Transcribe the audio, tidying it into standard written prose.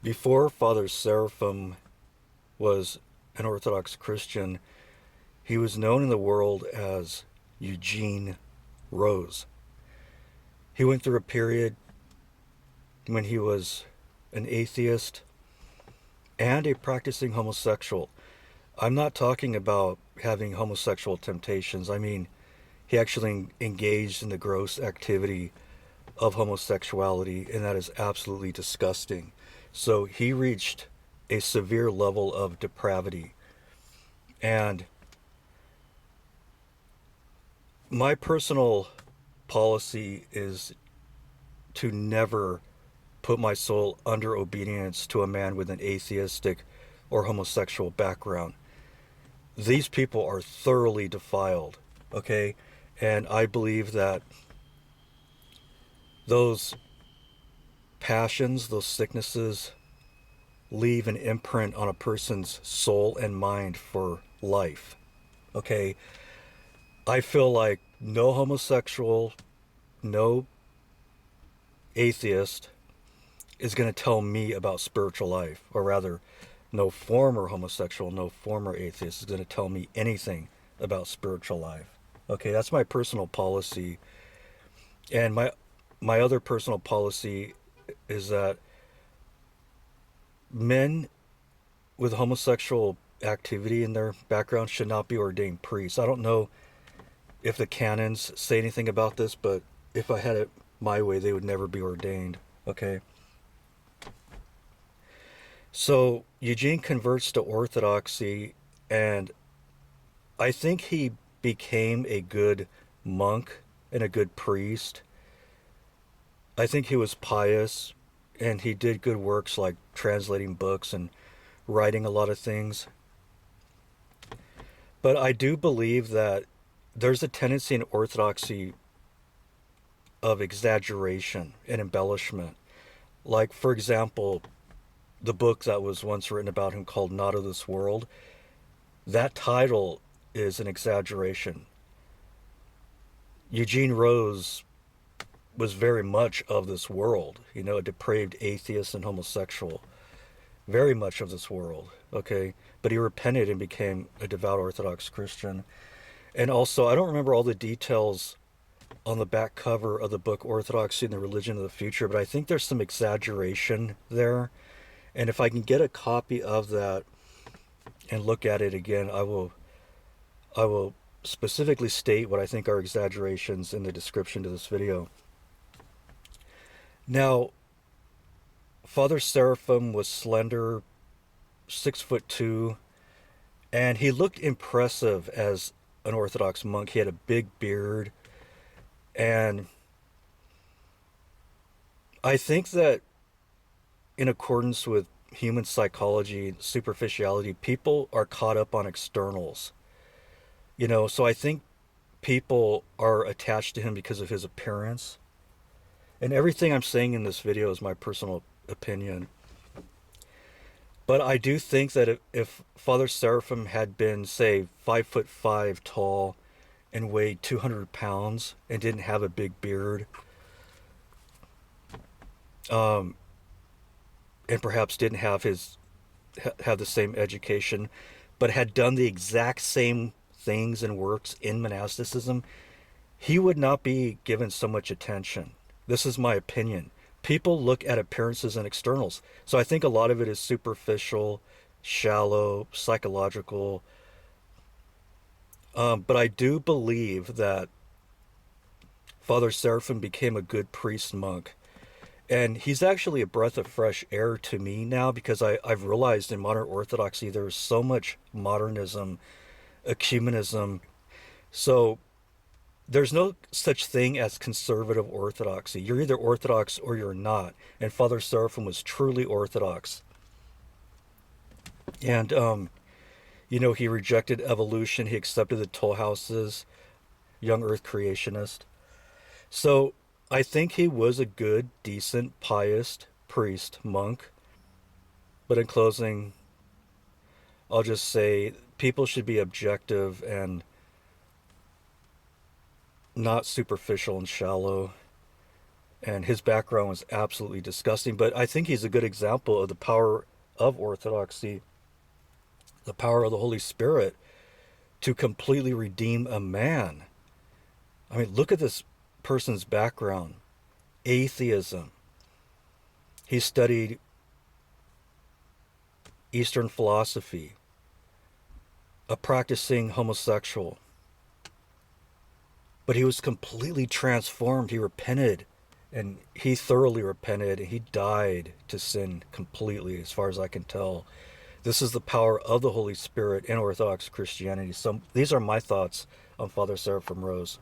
Before Father Seraphim was an Orthodox Christian, he was known in the world as Eugene Rose. He went through a period when he was an atheist and a practicing homosexual. I'm not talking about having homosexual temptations. I mean, he actually engaged in the gross activity of homosexuality, and that is absolutely disgusting. So he reached a severe level of depravity. And my personal policy is to never put my soul under obedience to a man with an atheistic or homosexual background. These people are thoroughly defiled, okay? And I believe that those passions, those sicknesses, leave an imprint on a person's soul and mind for life, okay? I feel like no homosexual, no atheist is going to tell me about spiritual life, or rather, no former homosexual, no former atheist is going to tell me anything about spiritual life. Okay, that's my personal policy. And my other personal policy is that men with homosexual activity in their background should not be ordained priests. I don't know if the canons say anything about this, but if I had it my way, they would never be ordained. Okay. So Eugene converts to Orthodoxy, and I think he became a good monk and a good priest. I think he was pious, and he did good works like translating books and writing a lot of things. But I do believe that there's a tendency in Orthodoxy of exaggeration and embellishment. Like, for example, the book that was once written about him called Not of This World, that title is an exaggeration. Eugene Rose was very much of this world, you know, a depraved atheist and homosexual, very much of this world, okay? But he repented and became a devout Orthodox Christian. And also, I don't remember all the details on the back cover of the book Orthodoxy and the Religion of the Future, but I think there's some exaggeration there. And if I can get a copy of that and look at it again, I will specifically state what I think are exaggerations in the description to this video. Now, Father Seraphim was slender, 6'2", and he looked impressive as an Orthodox monk. He had a big beard, and I think that in accordance with human psychology, superficiality, people are caught up on externals. You know, so I think people are attached to him because of his appearance. And everything I'm saying in this video is my personal opinion. But I do think that if Father Seraphim had been, say, 5'5" tall and weighed 200 pounds and didn't have a big beard, um, and perhaps didn't have the same education, but had done the exact same things and works in monasticism, he would not be given so much attention. This is my opinion. People look at appearances and externals. So I think a lot of it is superficial, shallow, psychological. But I do believe that Father Seraphim became a good priest monk. And he's actually a breath of fresh air to me now because I've realized in modern Orthodoxy there's so much modernism, ecumenism. So there's no such thing as conservative Orthodoxy. You're either Orthodox or you're not. And Father Seraphim was truly Orthodox. And, you know, he rejected evolution. He accepted the toll houses, young earth creationist. So I think he was a good, decent, pious priest, monk. But in closing, I'll just say people should be objective and not superficial and shallow. And his background was absolutely disgusting. But I think he's a good example of the power of Orthodoxy, the power of the Holy Spirit to completely redeem a man. I mean, look at this person's background: atheism. He studied Eastern philosophy, a practicing homosexual. But he was completely transformed. He repented, and he thoroughly repented, and he died to sin completely, as far as I can tell. This is the power of the Holy Spirit in Orthodox Christianity. So these are my thoughts on Father Seraphim Rose.